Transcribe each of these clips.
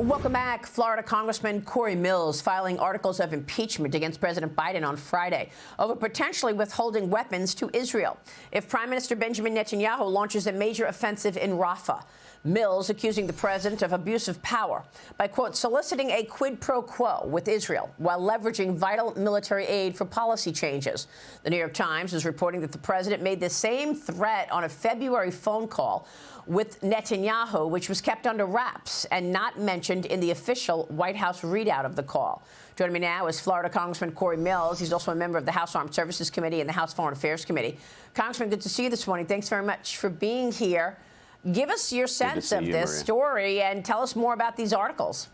Welcome back. Florida Congressman Cory Mills filing articles of impeachment against President Biden on Friday over potentially withholding weapons to Israel if Prime Minister Benjamin Netanyahu launches a major offensive in Rafah. Mills accusing the president of abuse of power by, quote, soliciting a quid pro quo with Israel while leveraging vital military aid for policy changes. The New York Times is reporting that the president made the same threat on a February phone call with Netanyahu, which was kept under wraps and not mentioned in the official White House readout of the call. Joining me now is Florida Congressman Cory Mills. He's also a member of the House Armed Services Committee and the House Foreign Affairs Committee. Congressman, good to see you this morning. Thanks very much for being here. Give us your sense of this story and tell us more about these articles.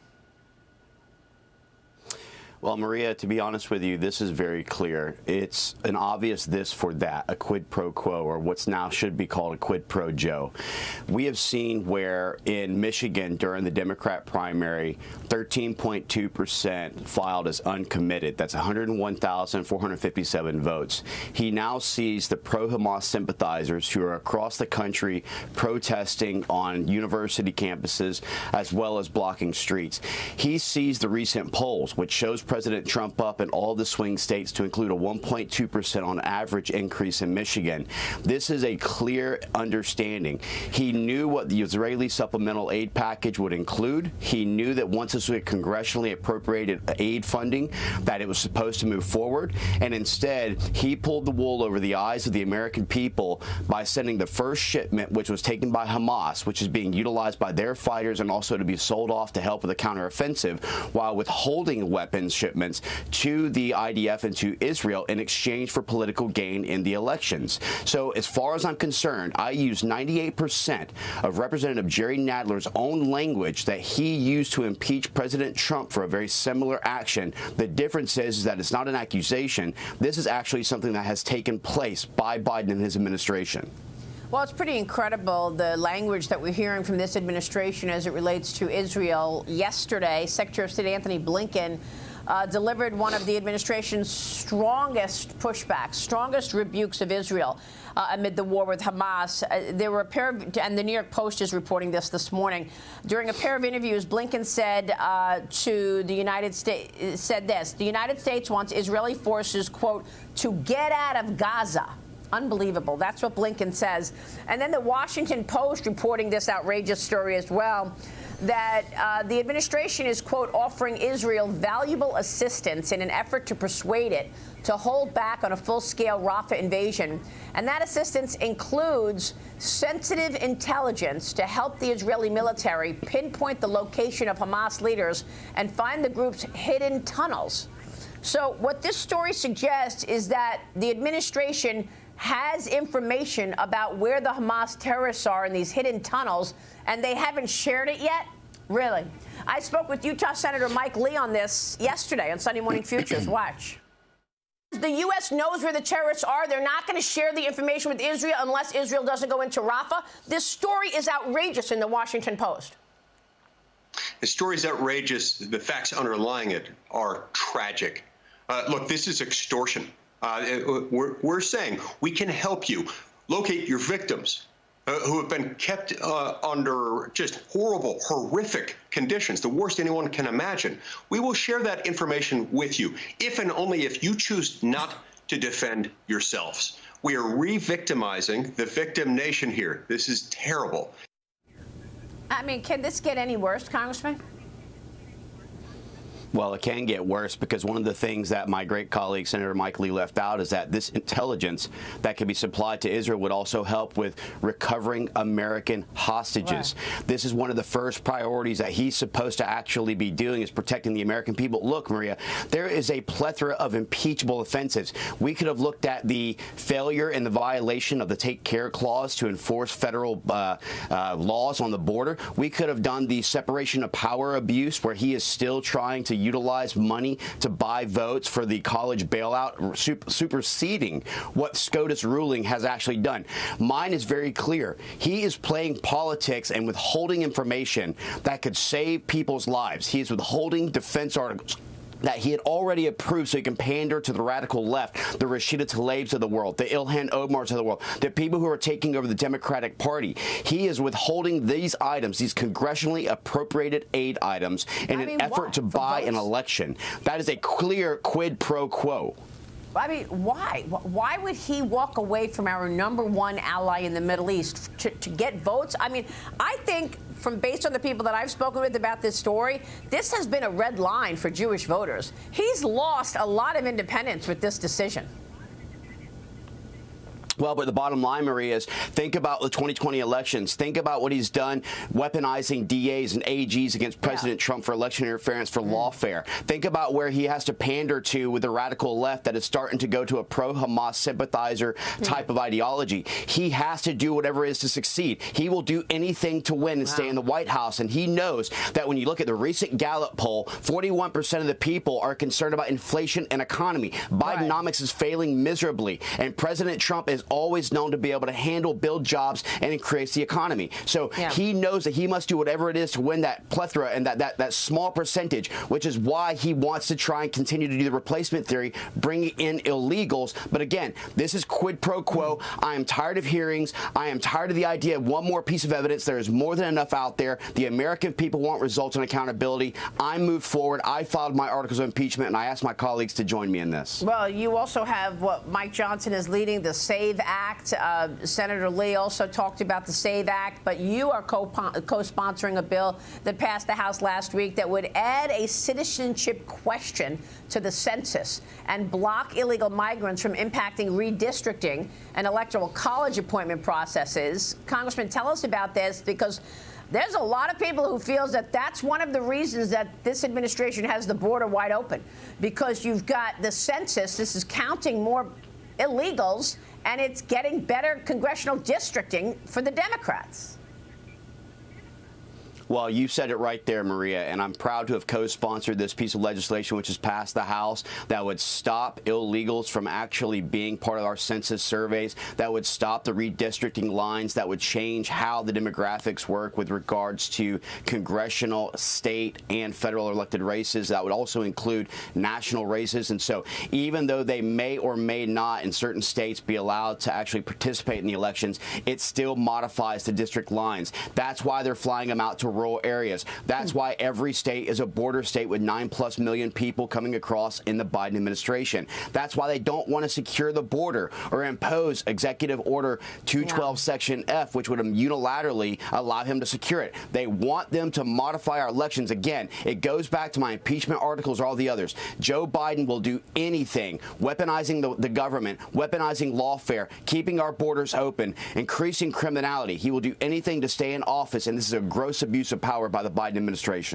Well, Maria, to be honest with you, this is very clear. It's an obvious this for that, a quid pro quo, or what's now should be called a quid pro Joe. We have seen where in Michigan during the Democrat primary, 13.2% filed as uncommitted. That's 101,457 votes. He now sees the pro-Hamas sympathizers who are across the country protesting on university campuses as well as blocking streets. He sees the recent polls, which shows President Trump up in all the swing states to include a 1.2% on average increase in Michigan. This is a clear understanding. He knew what the Israeli supplemental aid package would include. He knew that once this was congressionally appropriated aid funding, that it was supposed to move forward. And instead, he pulled the wool over the eyes of the American people by sending the first shipment, which was taken by Hamas, which is being utilized by their fighters and also to be sold off to help with the counteroffensive, while withholding weapons shipments to the IDF and to Israel in exchange for political gain in the elections. So as far as I'm concerned, I use 98% of Representative Jerry Nadler's own language that he used to impeach President Trump for a very similar action. The difference is that it's not an accusation. This is actually something that has taken place by Biden and his administration. Well, it's pretty incredible, the language that we're hearing from this administration as it relates to Israel. Yesterday, Secretary of State Anthony Blinken delivered one of the administration's strongest pushbacks, strongest rebukes of Israel amid the war with Hamas. There were a pair of, and the New York Post is reporting this morning. During a pair of interviews, Blinken said to the United States, the United States wants Israeli forces, quote, to get out of Gaza. Unbelievable. That's what Blinken says. And then the Washington Post reporting this outrageous story as well, that the administration is, quote, offering Israel valuable assistance in an effort to persuade it to hold back on a full-scale Rafah invasion. And that assistance includes sensitive intelligence to help the Israeli military pinpoint the location of Hamas leaders and find the group's hidden tunnels. So what this story suggests is that the administration has information about where the Hamas terrorists are in these hidden tunnels, and they haven't shared it yet? Really? I spoke with Utah Senator Mike Lee on this yesterday on Sunday Morning Futures. Watch. The U.S. knows where the terrorists are. They're not going to share the information with Israel unless Israel doesn't go into Rafah. This story is outrageous in the Washington Post. The story is outrageous. The facts underlying it are tragic. Look, this is extortion. We're saying we can help you locate your victims who have been kept under just horrible, horrific conditions, the worst anyone can imagine. We will share that information with you if and only if you choose not to defend yourselves. We are re-victimizing the victim nation here. This is terrible. I mean, can this get any worse, Congressman? Well, it can get worse because one of the things that my great colleague, Senator Mike Lee, left out is that this intelligence that can be supplied to Israel would also help with recovering American hostages. Right. This is one of the first priorities that he's supposed to actually be doing, is protecting the American people. Look, Maria, there is a plethora of impeachable offenses. We could have looked at the failure and the violation of the Take Care Clause to enforce federal laws on the border. We could have done the separation of power abuse, where he is still trying to utilize money to buy votes for the college bailout, superseding what SCOTUS ruling has actually done. Mine is very clear. He is playing politics and withholding information that could save people's lives. He is withholding defense articles that he had already approved so he can pander to the radical left, the Rashida Tlaibs of the world, the Ilhan Omars of the world, the people who are taking over the Democratic Party. He is withholding these items, these congressionally appropriated aid items, in an effort to buy an election. That is a clear quid pro quo. I mean, why? Why would he walk away from our #1 ally in the Middle East to get votes? I mean, I think, based on the people that I've spoken with about this story, this has been a red line for Jewish voters. He's lost a lot of independence with this decision. Well, but the bottom line, Maria, is think about the 2020 elections. Think about what he's done, weaponizing DAs and AGs against President Trump for election interference, for lawfare. Think about where he has to pander to with the radical left that is starting to go to a pro-Hamas sympathizer type of ideology. He has to do whatever it is to succeed. He will do anything to win and stay in the White House. And he knows that when you look at the recent Gallup poll, 41% of the people are concerned about inflation and economy. Bidenomics is failing miserably. And President Trump is always known to be able to handle, build jobs, and increase the economy. So he knows that he must do whatever it is to win that plethora and that small percentage, which is why he wants to try and continue to do the replacement theory, bringing in illegals. But again, this is quid pro quo. I am tired of hearings. I am tired of the idea of one more piece of evidence. There is more than enough out there. The American people want results and accountability. I moved forward. I filed my articles of impeachment, and I asked my colleagues to join me in this. Well, you also have what Mike Johnson is leading, the SAVE Act. Senator Lee also talked about the SAVE Act, but you are co-sponsoring a bill that passed the House last week that would add a citizenship question to the census and block illegal migrants from impacting redistricting and electoral college appointment processes. Congressman, tell us about this, because there's a lot of people who feels that that's one of the reasons that this administration has the border wide open, because you've got the census. This is counting more illegals, and it's getting better congressional districting for the Democrats. Well, you said it right there, Maria, and I'm proud to have co-sponsored this piece of legislation which has passed the House that would stop illegals from actually being part of our census surveys, that would stop the redistricting lines, that would change how the demographics work with regards to congressional, state, and federal elected races. That would also include national races. And so even though they may or may not in certain states be allowed to actually participate in the elections, it still modifies the district lines. That's why they're flying them out to rural areas. That's why every state is a border state with 9+ million people coming across in the Biden administration. That's why they don't want to secure the border or impose Executive Order 212 Section F, which would unilaterally allow him to secure it. They want them to modify our elections. Again, it goes back to my impeachment articles or all the others. Joe Biden will do anything, weaponizing the government, weaponizing lawfare, keeping our borders open, increasing criminality. He will do anything to stay in office, and this is a gross abuse of power by the Biden administration.